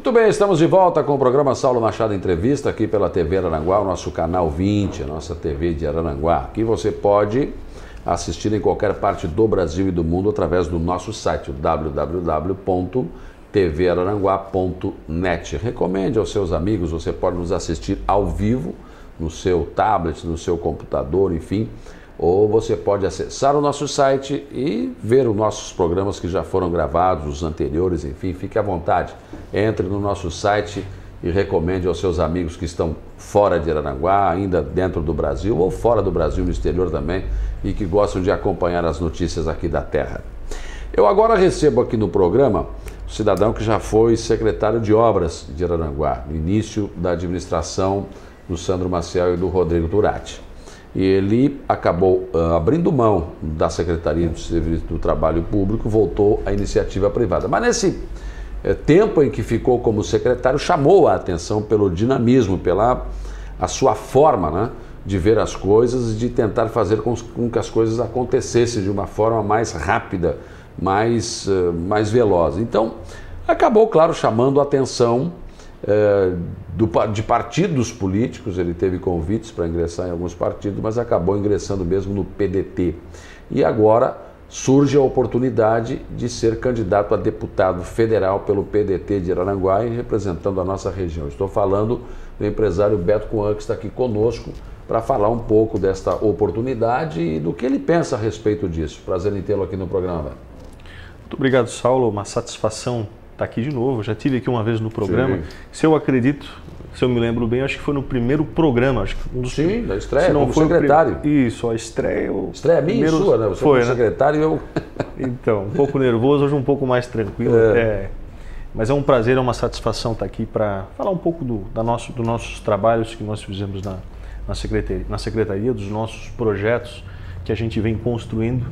Muito bem, estamos de volta com o programa Saulo Machado Entrevista aqui pela TV Araranguá, o nosso canal 20, a nossa TV de Araranguá. Aqui você pode assistir em qualquer parte do Brasil e do mundo através do nosso site, www.tvararanguá.net. Recomende aos seus amigos, você pode nos assistir ao vivo no seu tablet, no seu computador, enfim, ou você pode acessar o nosso site e ver os nossos programas que já foram gravados, os anteriores, enfim, fique à vontade. Entre no nosso site e recomende aos seus amigos que estão fora de Araranguá, ainda dentro do Brasil ou fora do Brasil, no exterior também, e que gostam de acompanhar as notícias aqui da terra. Eu agora recebo aqui no programa o cidadão que já foi secretário de Obras de Araranguá, no início da administração do Sandro Maciel e do Rodrigo Turati. E ele acabou abrindo mão da Secretaria do Serviço do Trabalho Público, voltou à iniciativa privada. Mas nesse tempo em que ficou como secretário, chamou a atenção pelo dinamismo, pela a sua forma, né, de ver as coisas e de tentar fazer com que as coisas acontecessem de uma forma mais rápida, mais veloz. Então, acabou, claro, chamando a atenção de partidos políticos. Ele teve convites para ingressar em alguns partidos, mas acabou ingressando mesmo no PDT. E agora surge a oportunidade de ser candidato a deputado federal pelo PDT de Araranguá e representando a nossa região. Estou falando do empresário Beto Coan, que está aqui conosco para falar um pouco desta oportunidade e do que ele pensa a respeito disso. Prazer em tê-lo aqui no programa, Beto. Muito obrigado, Saulo. Uma satisfação estar aqui de novo. Já tive aqui uma vez no programa. Sim. Se eu acredito, se eu me lembro bem, acho que foi no primeiro programa. Acho que sim, da estreia, como secretário. Isso, a estreia. Estreia minha e sua, né? Você foi, como secretário e eu... Então, um pouco nervoso, hoje um pouco mais tranquilo. Mas é um prazer, é uma satisfação estar aqui para falar um pouco dos nossos trabalhos que nós fizemos na secretaria, dos nossos projetos que a gente vem construindo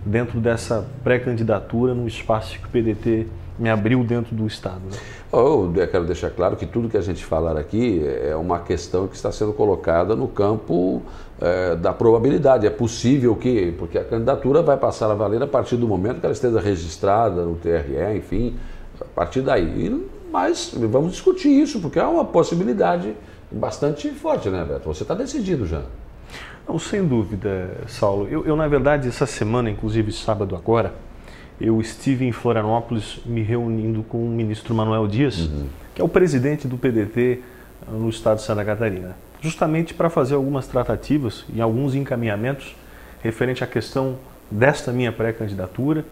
dentro dessa pré-candidatura no espaço que o PDT me abriu dentro do Estado. Né? Eu quero deixar claro que tudo que a gente falar aqui é uma questão que está sendo colocada no campo da probabilidade. É possível que, porque a candidatura vai passar a valer a partir do momento que ela esteja registrada no TRE, enfim, a partir daí. Mas vamos discutir isso, porque é uma possibilidade bastante forte, né, Beto? Você está decidido já. Não, sem dúvida, Saulo. Eu, na verdade, essa semana, inclusive sábado agora, eu estive em Florianópolis me reunindo com o ministro Manuel Dias, que é o presidente do PDT no estado de Santa Catarina, justamente para fazer algumas tratativas e alguns encaminhamentos referente à questão desta minha pré-candidatura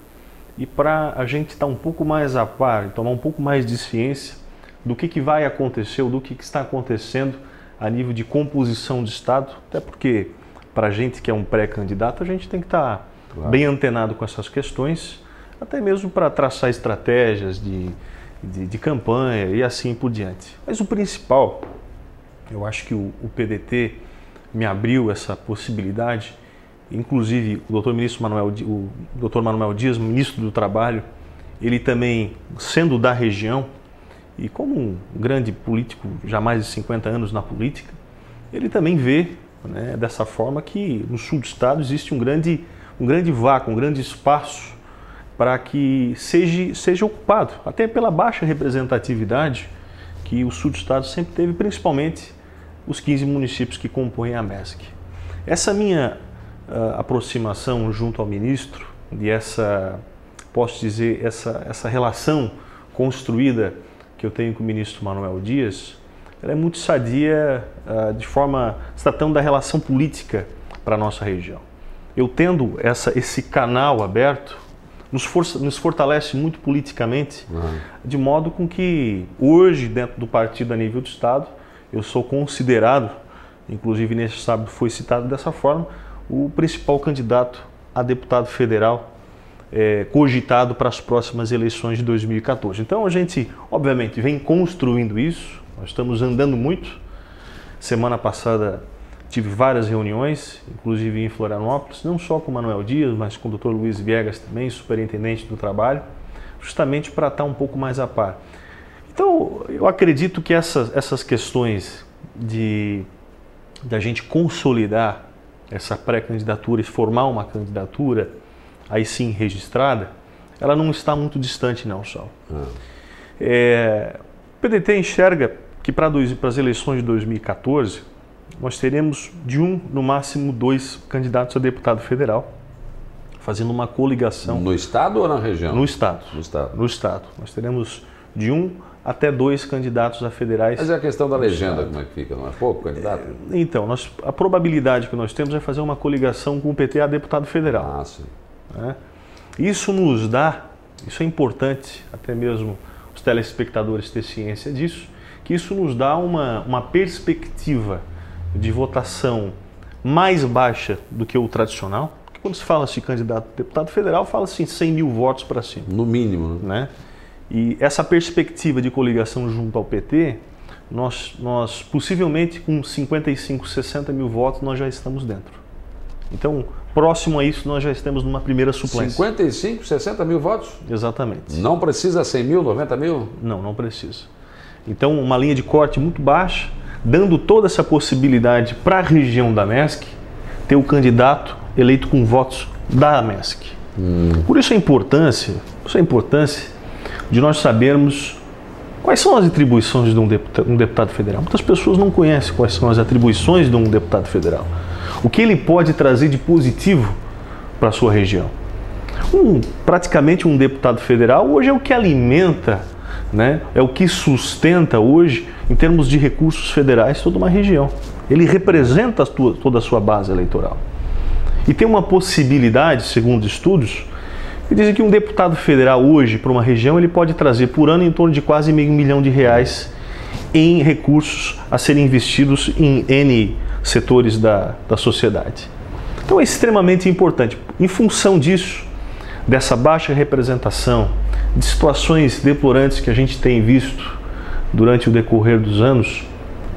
e para a gente estar um pouco mais a par e tomar um pouco mais de ciência do que vai acontecer ou do que está acontecendo a nível de composição de Estado, até porque para a gente que é um pré-candidato, a gente tem que estar bem antenado com essas questões, até mesmo para traçar estratégias de campanha e assim por diante. Mas o principal, eu acho que o PDT me abriu essa possibilidade, inclusive o Dr. Manuel Dias, ministro do Trabalho, ele também, sendo da região, e como um grande político, já mais de 50 anos na política, ele também vê, né, dessa forma que no sul do estado existe um grande vácuo, um grande espaço para que seja ocupado, até pela baixa representatividade que o sul do estado sempre teve, principalmente os 15 municípios que compõem a MESC. Essa minha aproximação junto ao ministro e posso dizer, essa relação construída que eu tenho com o ministro Manuel Dias, ela é muito sadia se tratando da relação política para a nossa região. Eu tendo esse canal aberto, nos fortalece muito politicamente, de modo com que hoje, dentro do partido a nível do Estado, eu sou considerado, inclusive nesse sábado foi citado dessa forma, o principal candidato a deputado federal cogitado para as próximas eleições de 2014. Então a gente, obviamente, vem construindo isso, nós estamos andando muito. Semana passada tive várias reuniões, inclusive em Florianópolis, não só com o Manuel Dias, mas com o Dr. Luiz Viegas também, superintendente do trabalho, justamente para estar um pouco mais a par. Então eu acredito que essas questões da gente consolidar essa pré-candidatura e formar uma candidatura aí sim registrada, ela não está muito distante não, Saulo. PDT enxerga que para as eleições de 2014 nós teremos de no máximo 2 candidatos a deputado federal, fazendo uma coligação. No estado ou na região? No estado. No estado. No estado. Nós teremos de 1 até 2 candidatos a federais. Mas é a questão da legenda, como é que fica? Não é pouco candidato? Então, a probabilidade que nós temos é fazer uma coligação com o PT a deputado federal. Ah, sim. Isso nos dá, isso é importante, até mesmo os telespectadores ter ciência disso, que isso nos dá uma perspectiva de votação mais baixa do que o tradicional. Porque quando se fala de candidato a deputado federal, fala-se em 100 mil votos para cima. No mínimo, né? E essa perspectiva de coligação junto ao PT, nós possivelmente com 55, 60 mil votos, nós já estamos dentro. Então, próximo a isso, nós já estamos numa primeira suplência. 55, 60 mil votos? Exatamente. Não precisa 100 mil, 90 mil? Não precisa. Então, uma linha de corte muito baixa, dando toda essa possibilidade para a região da MESC ter o candidato eleito com votos da MESC. Por isso a importância de nós sabermos quais são as atribuições de um deputado federal. Muitas pessoas não conhecem quais são as atribuições de um deputado federal. O que ele pode trazer de positivo para a sua região. Praticamente um deputado federal hoje é o que alimenta, né, é o que sustenta hoje, em termos de recursos federais, toda uma região. Ele representa toda a sua base eleitoral. E tem uma possibilidade, segundo estudos, que dizem que um deputado federal hoje, para uma região, ele pode trazer por ano em torno de quase R$500 milhões em recursos a serem investidos em N setores da sociedade. Então é extremamente importante. Em função disso, dessa baixa representação, de situações deplorantes que a gente tem visto durante o decorrer dos anos,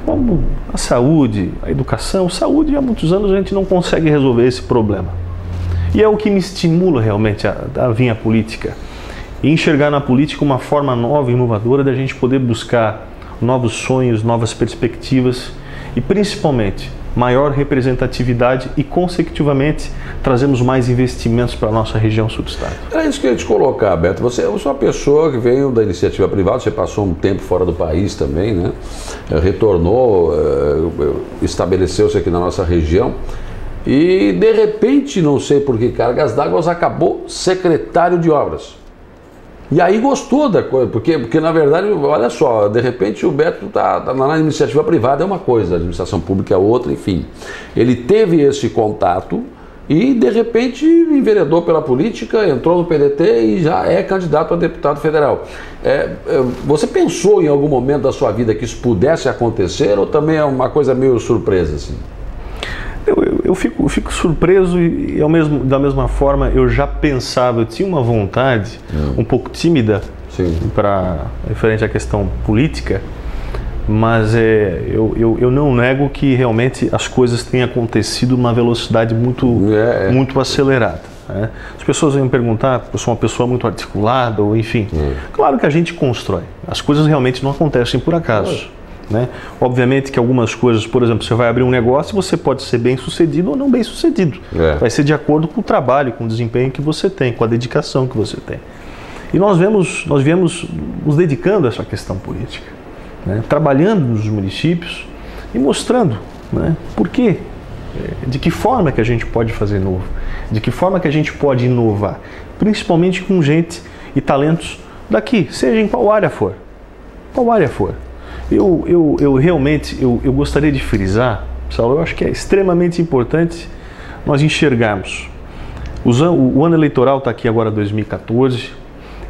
como a saúde, a educação. Saúde, há muitos anos a gente não consegue resolver esse problema. E é o que me estimula realmente a vir à política. E enxergar na política uma forma nova e inovadora da gente poder buscar novos sonhos, novas perspectivas e principalmente maior representatividade e, consecutivamente, trazemos mais investimentos para a nossa região sul do estado. É isso que eu ia te colocar, Beto. Você é uma pessoa que veio da iniciativa privada, você passou um tempo fora do país também, né? Retornou, estabeleceu-se aqui na nossa região e, de repente, não sei por que cargas d'água, acabou secretário de obras. E aí gostou da coisa, porque na verdade, olha só, de repente o Beto está na iniciativa privada é uma coisa, a administração pública é outra, enfim. Ele teve esse contato e de repente enveredou pela política, entrou no PDT e já é candidato a deputado federal. Você pensou em algum momento da sua vida que isso pudesse acontecer ou também é uma coisa meio surpresa assim? Eu fico surpreso e da mesma forma eu já pensava, eu tinha uma vontade um pouco tímida referente à questão política, mas eu não nego que realmente as coisas têm acontecido numa velocidade muito acelerada. Né? As pessoas vêm me perguntar, eu sou uma pessoa muito articulada, ou enfim. Claro que a gente constrói, as coisas realmente não acontecem por acaso. Né? Obviamente que algumas coisas, por exemplo, você vai abrir um negócio, você pode ser bem sucedido ou não bem sucedido. Vai ser de acordo com o trabalho, com o desempenho que você tem, com a dedicação que você tem. E nós viemos nos dedicando a essa questão política, né? Trabalhando nos municípios e mostrando, né, por quê, de que forma que a gente pode fazer novo, de que forma que a gente pode inovar, principalmente com gente e talentos daqui, seja em qual área for. Qual área for. Eu realmente gostaria de frisar, Saulo, eu acho que é extremamente importante nós enxergarmos. O ano eleitoral está aqui agora, 2014.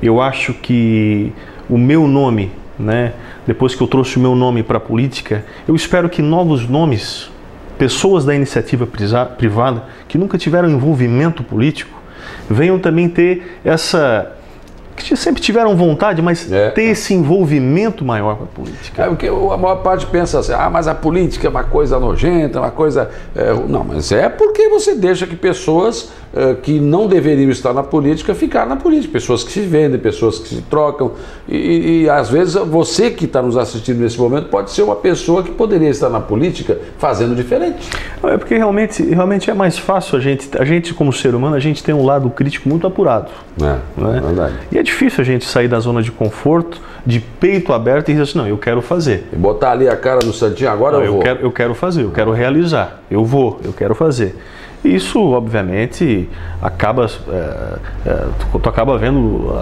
Eu acho que o meu nome, né, depois que eu trouxe o meu nome para a política, eu espero que novos nomes, pessoas da iniciativa privada que nunca tiveram envolvimento político, venham também ter que sempre tiveram vontade, mas ter esse envolvimento maior com a política. Porque a maior parte pensa assim, mas a política é uma coisa nojenta, uma coisa... Não, mas é porque você deixa que pessoas que não deveriam estar na política ficar na política. Pessoas que se vendem, pessoas que se trocam. E às vezes você que está nos assistindo nesse momento pode ser uma pessoa que poderia estar na política fazendo diferente. É porque realmente é mais fácil a gente como ser humano, a gente tem um lado crítico muito apurado. É verdade. E é difícil a gente sair da zona de conforto, de peito aberto e dizer assim, não, eu quero fazer. E botar ali a cara no santinho, agora eu vou. Eu quero fazer, eu quero realizar, eu quero fazer. Isso, obviamente, acaba, tu acaba vendo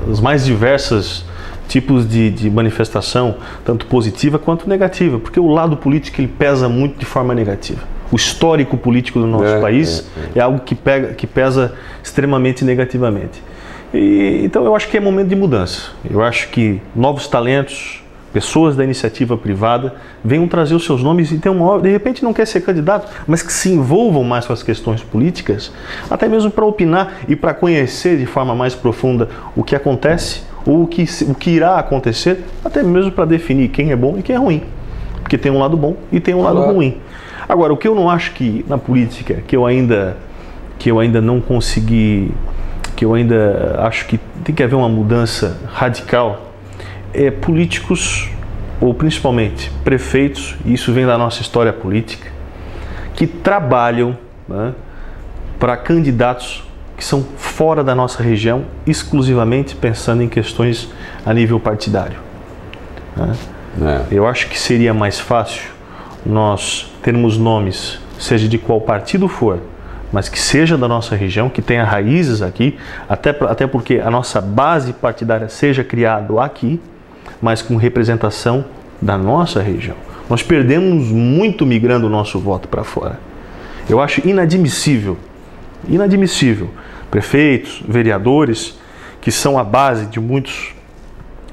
as mais diversas tipos de manifestação, tanto positiva quanto negativa, porque o lado político ele pesa muito de forma negativa. O histórico político do nosso país é algo que pesa extremamente negativamente. Então eu acho que é momento de mudança. Eu acho que novos talentos, pessoas da iniciativa privada venham trazer os seus nomes e de repente não quer ser candidato, mas que se envolvam mais com as questões políticas, até mesmo para opinar e para conhecer de forma mais profunda o que acontece ou o que irá acontecer, até mesmo para definir quem é bom e quem é ruim, porque tem um lado bom e tem um lado ruim. Agora, o que eu não acho que na política, que eu ainda não consegui, que eu ainda acho que tem que haver uma mudança radical, é políticos, ou principalmente prefeitos, e isso vem da nossa história política, que trabalham, né, para candidatos que são fora da nossa região, exclusivamente pensando em questões a nível partidário. Né? Eu acho que seria mais fácil nós termos nomes, seja de qual partido for, mas que seja da nossa região, que tenha raízes aqui, até porque a nossa base partidária seja criada aqui, mas com representação da nossa região. Nós perdemos muito migrando o nosso voto para fora. Eu acho inadmissível, prefeitos, vereadores, que são a base de muitos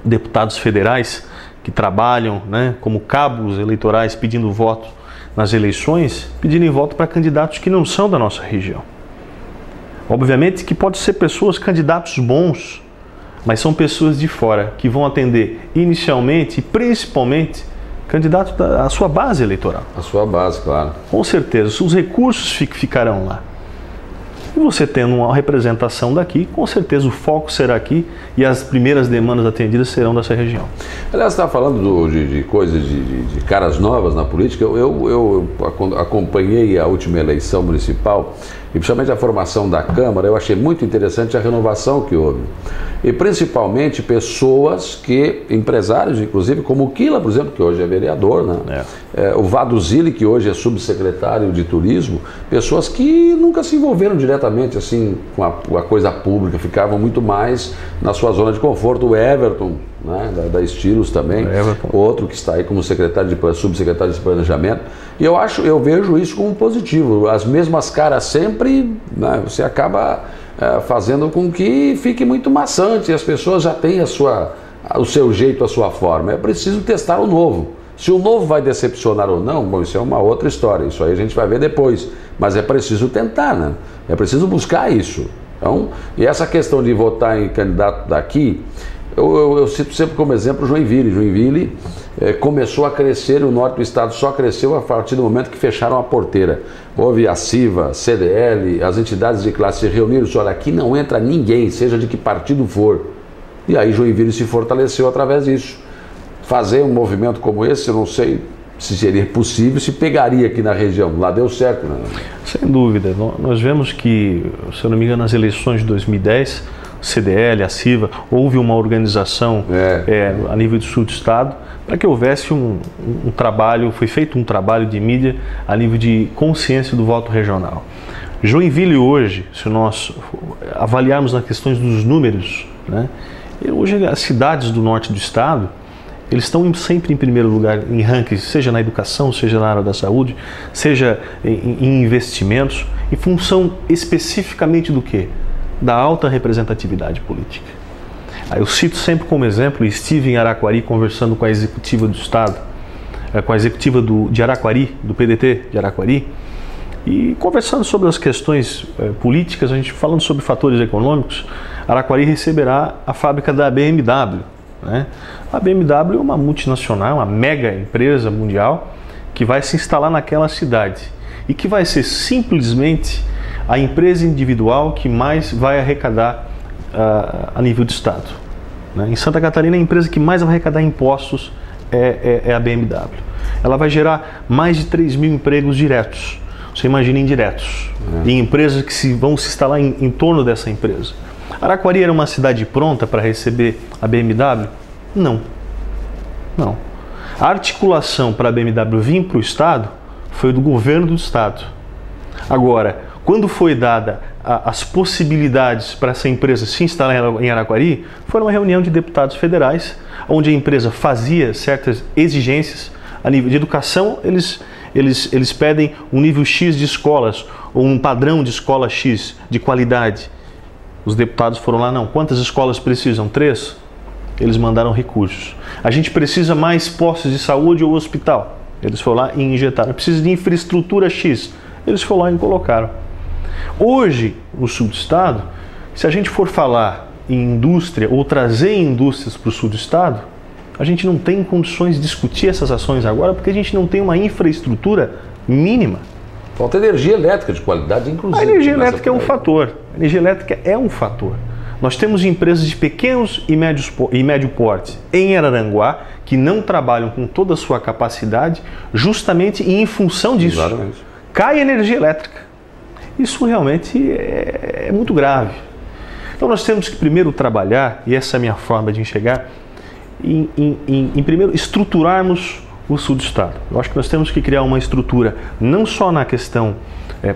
deputados federais que trabalham, né, como cabos eleitorais pedindo voto nas eleições, pedirem voto para candidatos que não são da nossa região. Obviamente que pode ser pessoas, candidatos bons, mas são pessoas de fora que vão atender inicialmente e principalmente candidatos da sua base eleitoral. A sua base, claro. Com certeza, os recursos ficarão lá. E você tendo uma representação daqui, com certeza o foco será aqui e as primeiras demandas atendidas serão dessa região. Aliás, você está falando de coisas, de caras novas na política. Eu acompanhei a última eleição municipal e principalmente a formação da Câmara. Eu achei muito interessante a renovação que houve. E principalmente pessoas empresários, inclusive, como o Quila, por exemplo, que hoje é vereador, né? O Vaduzili, que hoje é subsecretário de turismo, pessoas que nunca se envolveram diretamente assim com a coisa pública, ficavam muito mais na sua zona de conforto. O Everton, né, da Estilos também, outro que está aí como subsecretário de planejamento. E eu vejo isso como positivo. As mesmas caras sempre, né, você acaba fazendo com que fique muito maçante, e as pessoas já têm o seu jeito, a sua forma. É preciso testar o novo. Se o novo vai decepcionar ou não, bom, isso é uma outra história, isso aí a gente vai ver depois. Mas é preciso tentar, né? É preciso buscar isso. Então, e essa questão de votar em candidato daqui, eu cito sempre como exemplo Joinville. Joinville começou a crescer, o norte do estado só cresceu a partir do momento que fecharam a porteira. Houve a CIVA, CDL, as entidades de classe se reuniram e disseram, olha, aqui não entra ninguém, seja de que partido for. E aí Joinville se fortaleceu através disso. Fazer um movimento como esse, eu não sei se seria possível, se pegaria aqui na região. Lá deu certo, né? Sem dúvida. Nós vemos que, se eu não me engano, nas eleições de 2010, o CDL, a CIVA, houve uma organização a nível do sul do estado para que houvesse um trabalho, foi feito um trabalho de mídia a nível de consciência do voto regional. Joinville hoje, se nós avaliarmos nas questões dos números, né, hoje as cidades do norte do estado, eles estão sempre em primeiro lugar em rankings, seja na educação, seja na área da saúde, seja em investimentos, em função especificamente do quê? Da alta representatividade política. Eu cito sempre como exemplo, estive em Araquari conversando com a executiva do Estado, com a executiva de Araquari, do PDT de Araquari, e conversando sobre as questões políticas, a gente falando sobre fatores econômicos. Araquari receberá a fábrica da BMW. Né? A BMW é uma multinacional, uma mega empresa mundial que vai se instalar naquela cidade e que vai ser simplesmente a empresa individual que mais vai arrecadar a nível de Estado. Né? Em Santa Catarina, a empresa que mais vai arrecadar impostos é a BMW. Ela vai gerar mais de 3 mil empregos diretos. Você imagina indiretos. Em empresas que vão se instalar em torno dessa empresa. Araquari era uma cidade pronta para receber a BMW? Não. Não. A articulação para a BMW vir para o Estado foi do governo do Estado. Agora, quando foi dada as possibilidades para essa empresa se instalar em Araquari, foi uma reunião de deputados federais, onde a empresa fazia certas exigências. A nível de educação, eles pedem um nível X de escolas, ou um padrão de escola X de qualidade. Os deputados foram lá, não, quantas escolas precisam? 3? Eles mandaram recursos. A gente precisa mais postos de saúde ou hospital. Eles foram lá e injetaram. Precisa de infraestrutura X. Eles foram lá e colocaram. Hoje, no sul do estado, se a gente for falar em indústria ou trazer indústrias para o sul do estado, a gente não tem condições de discutir essas ações agora porque a gente não tem uma infraestrutura mínima. Falta energia elétrica de qualidade, inclusive. A energia elétrica é um fator. A energia elétrica é um fator. Nós temos empresas de pequenos e médio porte em Araranguá que não trabalham com toda a sua capacidade justamente em função disso. Exatamente. Cai a energia elétrica. Isso realmente é muito grave. Então nós temos que primeiro trabalhar, e essa é a minha forma de enxergar, em primeiro estruturarmos o sul do estado. Eu acho que nós temos que criar uma estrutura não só na questão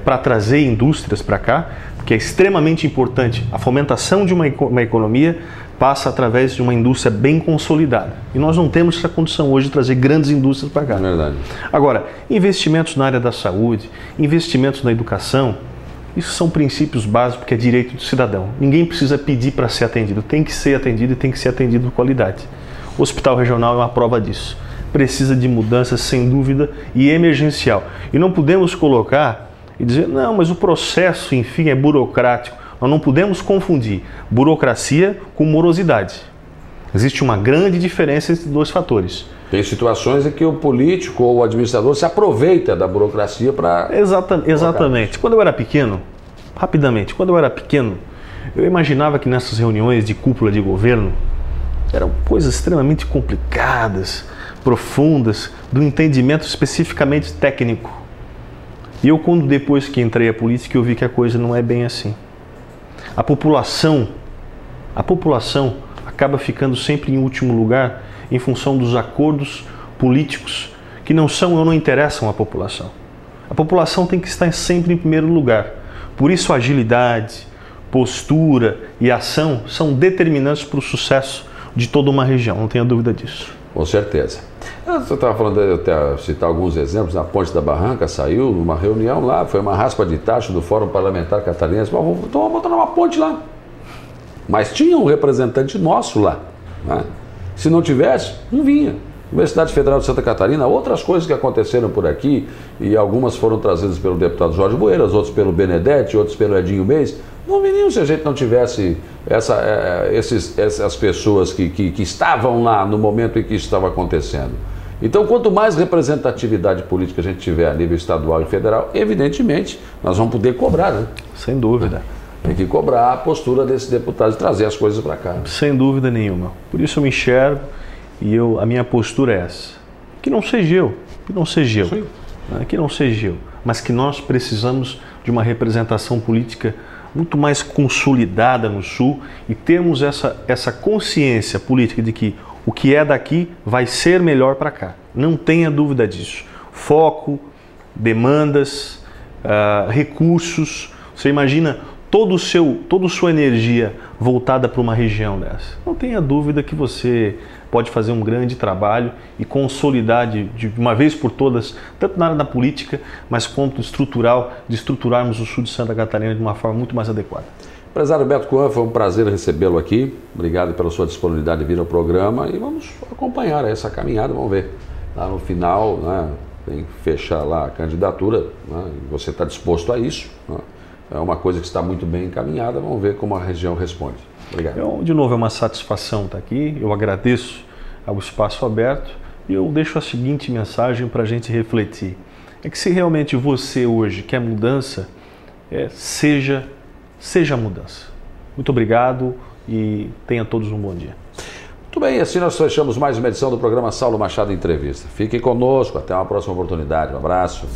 para trazer indústrias para cá, que é extremamente importante. A fomentação de uma economia passa através de uma indústria bem consolidada. E nós não temos essa condição hoje de trazer grandes indústrias para cá. É verdade. Agora, investimentos na área da saúde, investimentos na educação, isso são princípios básicos que é direito do cidadão. Ninguém precisa pedir para ser atendido. Tem que ser atendido e tem que ser atendido com qualidade. O Hospital Regional é uma prova disso. Precisa de mudanças, sem dúvida, e emergencial. E não podemos colocar e dizer, não, mas o processo, enfim, é burocrático. Nós não podemos confundir burocracia com morosidade. Existe uma grande diferença entre dois fatores. Tem situações em que o político ou o administrador se aproveita da burocracia para... Exatamente. Quando eu era pequeno, rapidamente, eu imaginava que nessas reuniões de cúpula de governo eram coisas extremamente complicadas, profundas, do entendimento especificamente técnico. E eu, quando depois que entrei à política, eu vi que a coisa não é bem assim. A população acaba ficando sempre em último lugar em função dos acordos políticos que não são ou não interessam à população. A população tem que estar sempre em primeiro lugar. Por isso, agilidade, postura e ação são determinantes para o sucesso de toda uma região, não tenha dúvida disso. Com certeza. Você estava falando, eu até citar alguns exemplos, a Ponte da Barranca saiu numa reunião lá, foi uma raspa de tacho do Fórum Parlamentar Catarinense, vamos botar uma ponte lá. Mas tinha um representante nosso lá, né? Se não tivesse, não vinha. Universidade Federal de Santa Catarina, outras coisas que aconteceram por aqui, e algumas foram trazidas pelo deputado Jorge Boeiras, outros pelo Benedetti, outros pelo Edinho Beis, não viriam se a gente não tivesse essas pessoas que estavam lá no momento em que isso estava acontecendo. Então, quanto mais representatividade política a gente tiver a nível estadual e federal, evidentemente, nós vamos poder cobrar, né? Sem dúvida. Tem que cobrar a postura desses deputados, trazer as coisas para cá. Sem dúvida nenhuma. Por isso eu me enxergo e a minha postura é essa. Que não seja eu, mas que nós precisamos de uma representação política muito mais consolidada no Sul e termos essa consciência política de que o que é daqui vai ser melhor para cá. Não tenha dúvida disso. Foco, demandas, recursos. Você imagina toda a sua energia voltada para uma região dessa. Não tenha dúvida que você pode fazer um grande trabalho e consolidar de uma vez por todas, tanto na área da política, mas quanto estrutural, de estruturarmos o sul de Santa Catarina de uma forma muito mais adequada. Empresário Beto Coan, foi um prazer recebê-lo aqui. Obrigado pela sua disponibilidade de vir ao programa e vamos acompanhar essa caminhada, vamos ver. Lá no final, né, tem que fechar lá a candidatura, né, você está disposto a isso, né? É uma coisa que está muito bem encaminhada, vamos ver como a região responde. Obrigado. De novo, é uma satisfação estar aqui, eu agradeço ao espaço aberto e eu deixo a seguinte mensagem para a gente refletir. É que se realmente você hoje quer mudança, seja a mudança. Muito obrigado e tenha todos um bom dia. Muito bem, assim nós fechamos mais uma edição do programa Saulo Machado Entrevista. Fiquem conosco, até uma próxima oportunidade. Um abraço.